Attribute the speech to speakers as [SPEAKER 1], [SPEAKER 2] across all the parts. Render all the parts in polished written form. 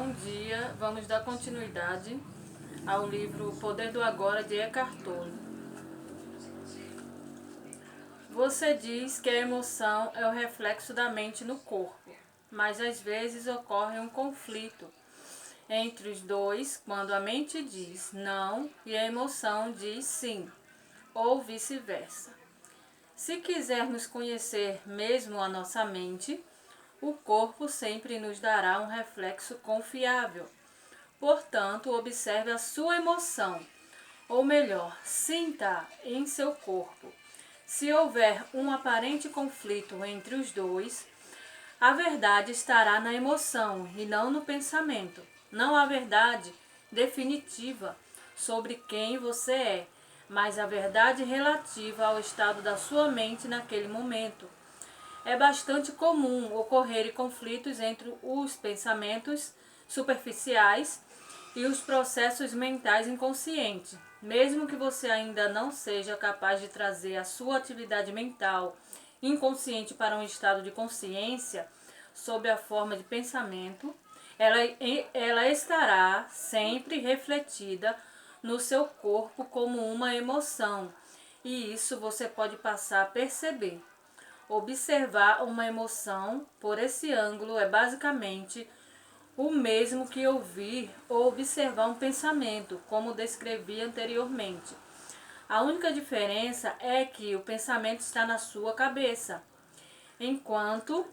[SPEAKER 1] Bom dia, vamos dar continuidade ao livro O Poder do Agora de Eckhart Tolle. Você diz que a emoção é o reflexo da mente no corpo, mas às vezes ocorre um conflito entre os dois quando a mente diz não e a emoção diz sim, ou vice-versa. Se quisermos conhecer mesmo a nossa mente, o corpo sempre nos dará um reflexo confiável. Portanto, observe a sua emoção, ou melhor, sinta em seu corpo. Se houver um aparente conflito entre os dois, a verdade estará na emoção e não no pensamento. Não há verdade definitiva sobre quem você é, mas a verdade relativa ao estado da sua mente naquele momento. É bastante comum ocorrerem conflitos entre os pensamentos superficiais e os processos mentais inconscientes. Mesmo que você ainda não seja capaz de trazer a sua atividade mental inconsciente para um estado de consciência sob a forma de pensamento, ela estará sempre refletida no seu corpo como uma emoção, e isso você pode passar a perceber. Observar uma emoção por esse ângulo é basicamente o mesmo que ouvir ou observar um pensamento, como descrevi anteriormente. A única diferença é que o pensamento está na sua cabeça, enquanto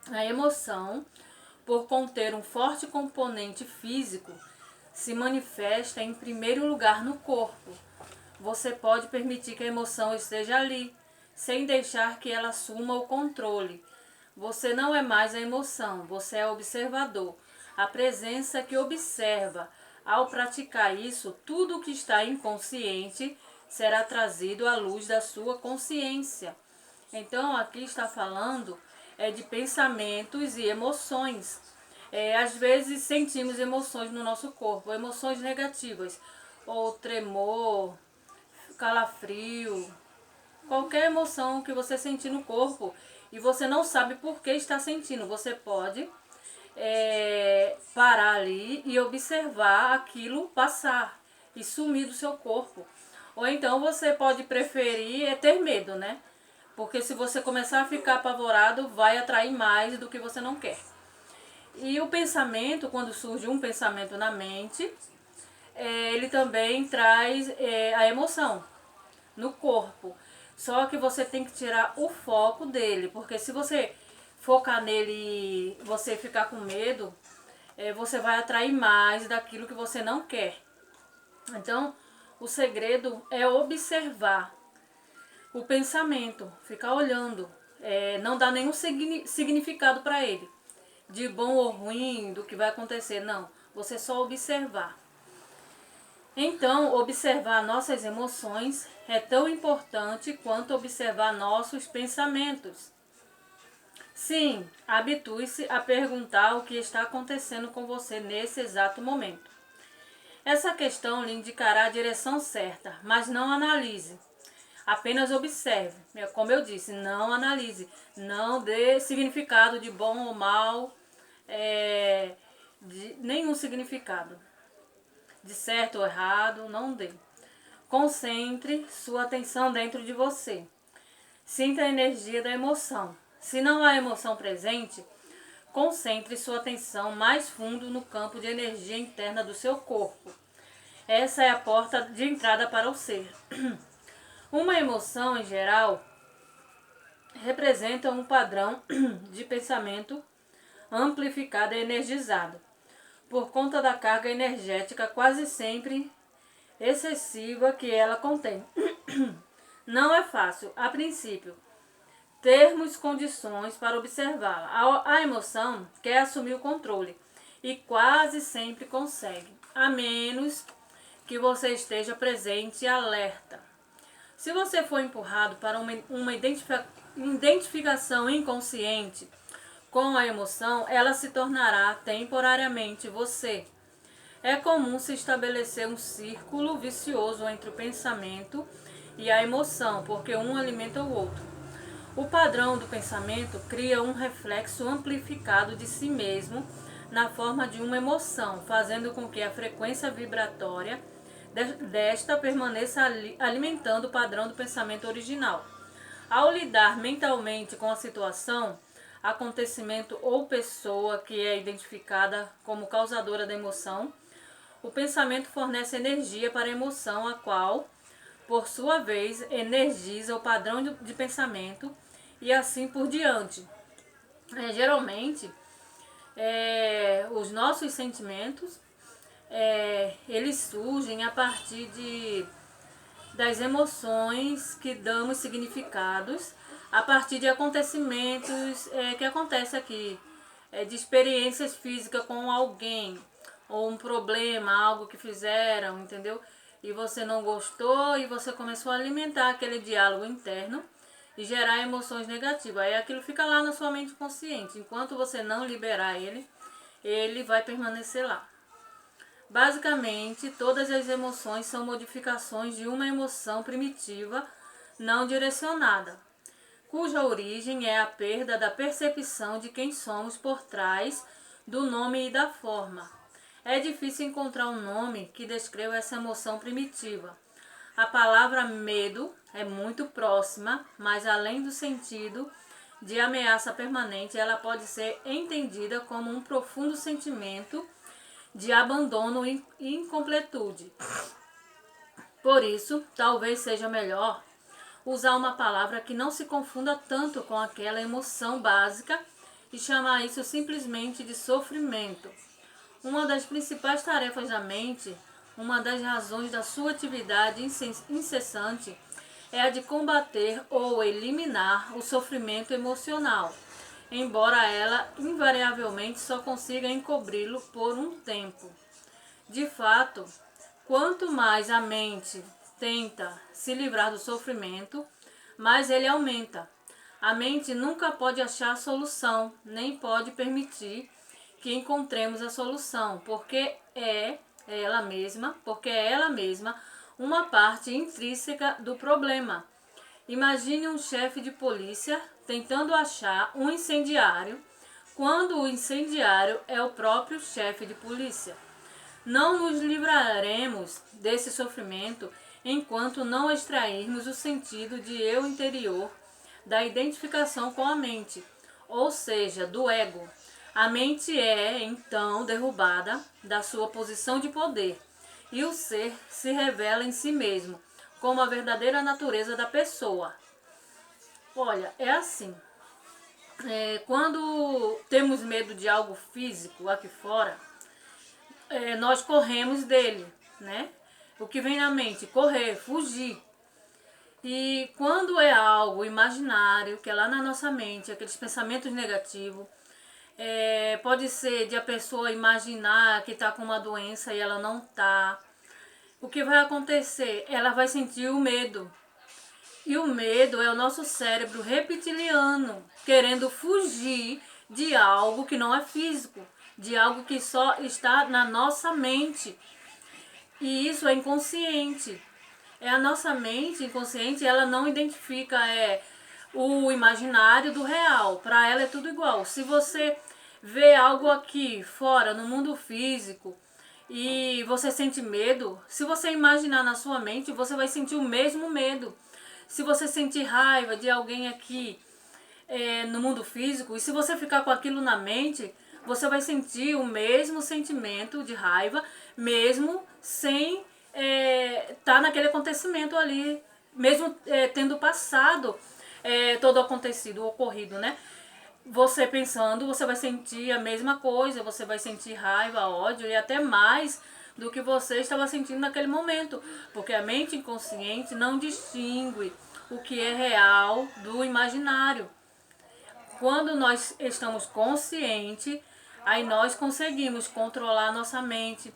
[SPEAKER 1] a emoção, por conter um forte componente físico, se manifesta em primeiro lugar no corpo. Você pode permitir que a emoção esteja ali, sem deixar que ela assuma o controle. Você não é mais a emoção, você é o observador, a presença que observa. Ao praticar isso, tudo o que está inconsciente será trazido à luz da sua consciência. Então, aqui está falando de pensamentos e emoções. Às vezes sentimos emoções no nosso corpo, emoções negativas, ou tremor, calafrio, qualquer emoção que você sentir no corpo e você não sabe por que está sentindo, você pode parar ali e observar aquilo passar e sumir do seu corpo. Ou então você pode preferir ter medo, né? Porque se você começar a ficar apavorado, vai atrair mais do que você não quer. E o pensamento, quando surge um pensamento na mente, ele também traz a emoção no corpo. Só que você tem que tirar o foco dele, porque se você focar nele e você ficar com medo, você vai atrair mais daquilo que você não quer. Então, o segredo é observar o pensamento, ficar olhando, não dar nenhum significado para ele, de bom ou ruim, do que vai acontecer, não. Você só observar. Então, observar nossas emoções é tão importante quanto observar nossos pensamentos. Sim, habitue-se a perguntar o que está acontecendo com você nesse exato momento. Essa questão lhe indicará a direção certa, mas não analise. Apenas observe. Como eu disse, não analise. Não dê significado de bom ou mal, de nenhum significado. De certo ou errado, não dê. Concentre sua atenção dentro de você. Sinta a energia da emoção. Se não há emoção presente, concentre sua atenção mais fundo no campo de energia interna do seu corpo. Essa é a porta de entrada para o ser. Uma emoção, em geral, representa um padrão de pensamento amplificado e energizado, por conta da carga energética quase sempre excessiva que ela contém. Não é fácil, a princípio, termos condições para observá-la. A emoção quer assumir o controle e quase sempre consegue, a menos que você esteja presente e alerta. Se você for empurrado para uma identificação inconsciente com a emoção, ela se tornará temporariamente você. É comum se estabelecer um círculo vicioso entre o pensamento e a emoção, porque um alimenta o outro. O padrão do pensamento cria um reflexo amplificado de si mesmo na forma de uma emoção, fazendo com que a frequência vibratória desta permaneça alimentando o padrão do pensamento original. Ao lidar mentalmente com a situação, acontecimento ou pessoa que é identificada como causadora da emoção, o pensamento fornece energia para a emoção, a qual, por sua vez, energiza o padrão de pensamento e assim por diante. Geralmente, os nossos sentimentos, eles surgem a partir das emoções que damos significados, a partir de acontecimentos que acontecem aqui, de experiências físicas com alguém, ou um problema, algo que fizeram, entendeu? E você não gostou e você começou a alimentar aquele diálogo interno e gerar emoções negativas. Aí aquilo fica lá na sua mente consciente. Enquanto você não liberar ele, ele vai permanecer lá. Basicamente, todas as emoções são modificações de uma emoção primitiva não direcionada, cuja origem é a perda da percepção de quem somos por trás do nome e da forma. É difícil encontrar um nome que descreva essa emoção primitiva. A palavra medo é muito próxima, mas além do sentido de ameaça permanente, ela pode ser entendida como um profundo sentimento de abandono e incompletude. Por isso, talvez seja melhor usar uma palavra que não se confunda tanto com aquela emoção básica e chamar isso simplesmente de sofrimento. Uma das principais tarefas da mente, uma das razões da sua atividade incessante, é a de combater ou eliminar o sofrimento emocional, embora ela invariavelmente só consiga encobri-lo por um tempo. De fato, quanto mais a mente tenta se livrar do sofrimento, mais ele aumenta. A mente nunca pode achar a solução, nem pode permitir que encontremos a solução, porque é ela mesma uma parte intrínseca do problema. Imagine um chefe de polícia tentando achar um incendiário, quando o incendiário é o próprio chefe de polícia. Não nos livraremos desse sofrimento enquanto não extrairmos o sentido de eu interior da identificação com a mente, ou seja, do ego. A mente é, então, derrubada da sua posição de poder e o ser se revela em si mesmo, como a verdadeira natureza da pessoa. Olha, é assim, quando temos medo de algo físico aqui fora, nós corremos dele, né? O que vem na mente? Correr, fugir. E quando é algo imaginário, que é lá na nossa mente, aqueles pensamentos negativos, pode ser de a pessoa imaginar que está com uma doença e ela não está. O que vai acontecer? Ela vai sentir o medo. E o medo é o nosso cérebro reptiliano querendo fugir de algo que não é físico, de algo que só está na nossa mente. E isso é inconsciente. A nossa mente inconsciente, ela não identifica o imaginário do real. Para ela é tudo igual. Se você vê algo aqui fora, no mundo físico, e você sente medo, se você imaginar na sua mente, você vai sentir o mesmo medo. Se você sentir raiva de alguém aqui no mundo físico, e se você ficar com aquilo na mente, você vai sentir o mesmo sentimento de raiva, mesmo sem estar naquele acontecimento ali, mesmo tendo passado todo o acontecido, o ocorrido, né? Você pensando, você vai sentir a mesma coisa, você vai sentir raiva, ódio e até mais do que você estava sentindo naquele momento, porque a mente inconsciente não distingue o que é real do imaginário. Quando nós estamos conscientes, aí nós conseguimos controlar nossa mente,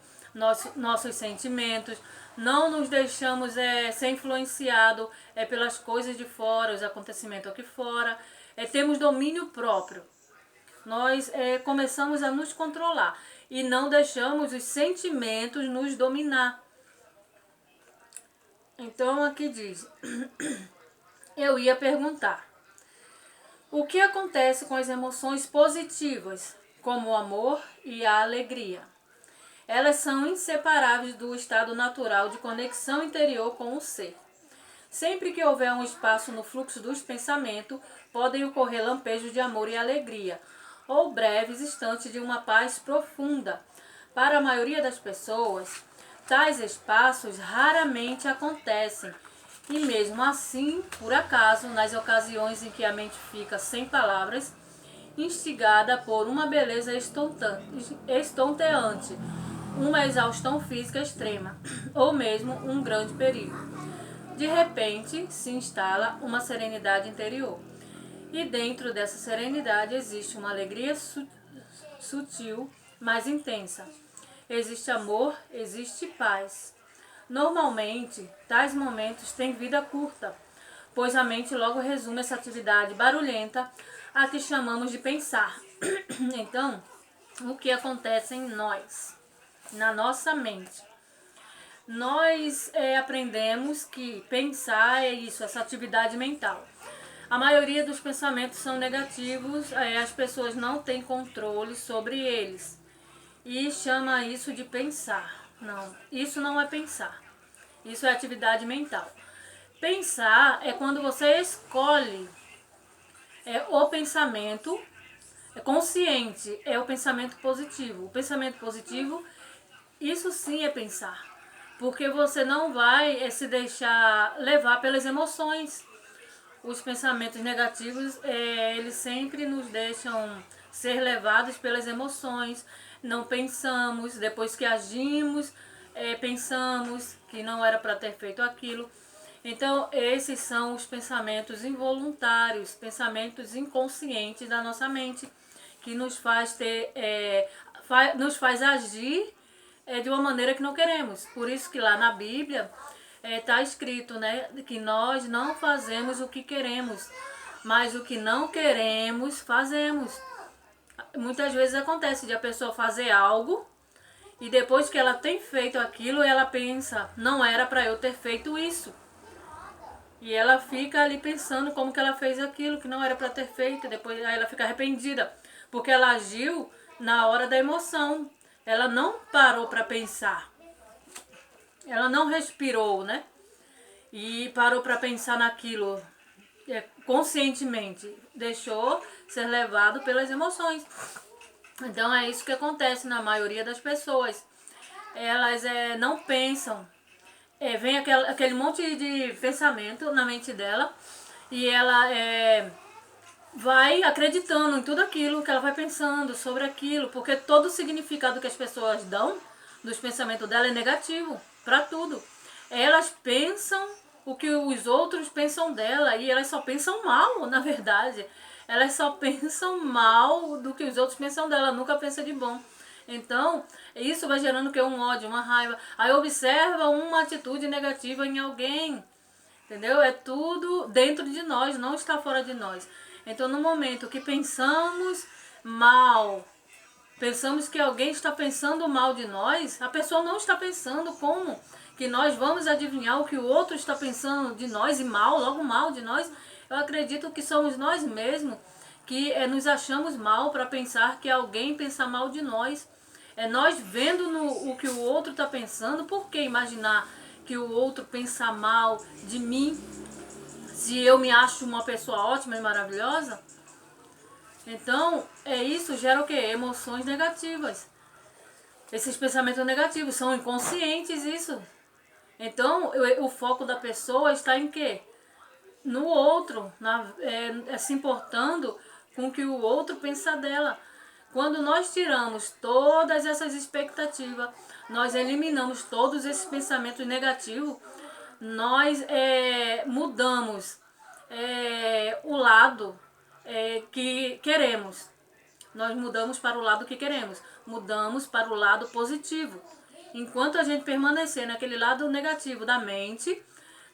[SPEAKER 1] nossos sentimentos, não nos deixamos ser influenciados pelas coisas de fora, os acontecimentos aqui fora, temos domínio próprio. Nós começamos a nos controlar e não deixamos os sentimentos nos dominar. Então aqui diz, eu ia perguntar, o que acontece com as emoções positivas como o amor e a alegria. Elas são inseparáveis do estado natural de conexão interior com o ser. Sempre que houver um espaço no fluxo dos pensamentos, podem ocorrer lampejos de amor e alegria, ou breves instantes de uma paz profunda. Para a maioria das pessoas, tais espaços raramente acontecem, e mesmo assim, por acaso, nas ocasiões em que a mente fica sem palavras, instigada por uma beleza estonteante, uma exaustão física extrema, ou mesmo um grande perigo. De repente, se instala uma serenidade interior. E dentro dessa serenidade existe uma alegria sutil, mas intensa. Existe amor, existe paz. Normalmente, tais momentos têm vida curta, pois a mente logo resume essa atividade barulhenta a que chamamos de pensar. Então, o que acontece em nós, na nossa mente? Nós aprendemos que pensar é isso, essa atividade mental. A maioria dos pensamentos são negativos, as pessoas não têm controle sobre eles e chama isso de pensar. Não, isso não é pensar. Isso é atividade mental. Pensar é quando você escolhe o pensamento consciente, é o pensamento positivo. O pensamento positivo, isso sim é pensar. Porque você não vai se deixar levar pelas emoções. Os pensamentos negativos, eles sempre nos deixam ser levados pelas emoções. Não pensamos, depois que agimos, pensamos que não era para ter feito aquilo. Então, esses são os pensamentos involuntários, pensamentos inconscientes da nossa mente, que nos faz nos faz agir de uma maneira que não queremos. Por isso que lá na Bíblia está escrito, né, que nós não fazemos o que queremos, mas o que não queremos fazemos. Muitas vezes acontece de a pessoa fazer algo e depois que ela tem feito aquilo, ela pensa, não era para eu ter feito isso. E ela fica ali pensando como que ela fez aquilo que não era para ter feito, depois aí ela fica arrependida, porque ela agiu na hora da emoção. Ela não parou para pensar. Ela não respirou, né? E parou para pensar naquilo conscientemente. Deixou ser levado pelas emoções. Então é isso que acontece na maioria das pessoas. Elas não pensam. Vem aquele monte de pensamento na mente dela e ela vai acreditando em tudo aquilo que ela vai pensando sobre aquilo, porque todo o significado que as pessoas dão dos pensamentos dela é negativo para tudo. Elas pensam o que os outros pensam dela e elas só pensam mal, na verdade. Elas só pensam mal do que os outros pensam dela, nunca pensa de bom. Então, isso vai gerando que um ódio, uma raiva. Aí observa uma atitude negativa em alguém, entendeu? É tudo dentro de nós, não está fora de nós. Então, no momento que pensamos mal, pensamos que alguém está pensando mal de nós, a pessoa não está pensando. Como que nós vamos adivinhar o que o outro está pensando de nós e mal, logo mal de nós? Eu acredito que somos nós mesmos que nos achamos mal para pensar que alguém pensa mal de nós. É nós vendo o que o outro está pensando. Por que imaginar que o outro pensa mal de mim, se eu me acho uma pessoa ótima e maravilhosa? Então, isso gera o quê? Emoções negativas. Esses pensamentos negativos são inconscientes, isso. Então, o foco da pessoa está em quê? No outro, se importando com o que o outro pensa dela. Quando nós tiramos todas essas expectativas, nós eliminamos todos esses pensamentos negativos, nós mudamos o lado que queremos. Nós mudamos para o lado que queremos. Mudamos para o lado positivo. Enquanto a gente permanecer naquele lado negativo da mente,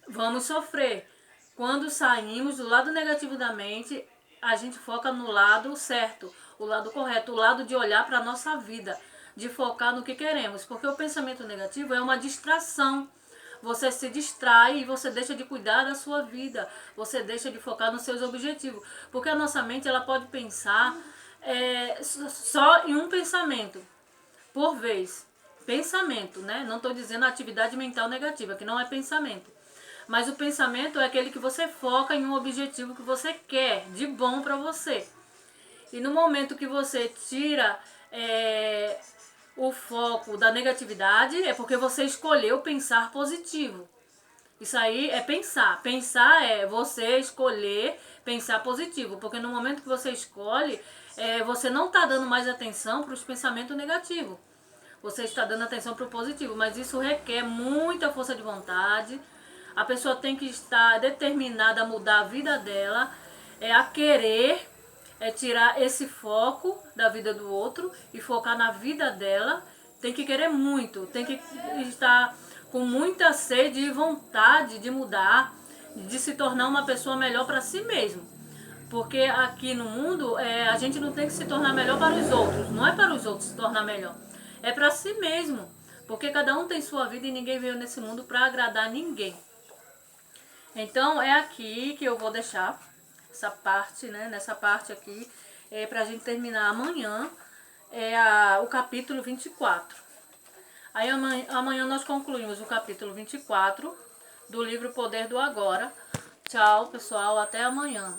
[SPEAKER 1] vamos sofrer. Quando saímos do lado negativo da mente, a gente foca no lado certo, o lado correto, o lado de olhar para a nossa vida, de focar no que queremos. Porque o pensamento negativo é uma distração. Você se distrai e você deixa de cuidar da sua vida. Você deixa de focar nos seus objetivos. Porque a nossa mente ela pode pensar só em um pensamento por vez. Pensamento, né? Não estou dizendo atividade mental negativa, que não é pensamento. Mas o pensamento é aquele que você foca em um objetivo que você quer, de bom para você. E no momento que você tira o foco da negatividade, é porque você escolheu pensar positivo. Isso aí é pensar. Pensar é você escolher pensar positivo. Porque no momento que você escolhe, você não está dando mais atenção para os pensamentos negativos. Você está dando atenção para o positivo. Mas isso requer muita força de vontade. A pessoa tem que estar determinada a mudar a vida dela, a querer tirar esse foco da vida do outro e focar na vida dela. Tem que querer muito, tem que estar com muita sede e vontade de mudar, de se tornar uma pessoa melhor para si mesmo. Porque aqui no mundo a gente não tem que se tornar melhor para os outros, não é para os outros se tornar melhor, é para si mesmo. Porque cada um tem sua vida e ninguém veio nesse mundo para agradar ninguém. Então é aqui que eu vou deixar essa parte, né? Nessa parte aqui, pra gente terminar amanhã, o capítulo 24. Aí amanhã nós concluímos o capítulo 24 do livro Poder do Agora. Tchau, pessoal, até amanhã.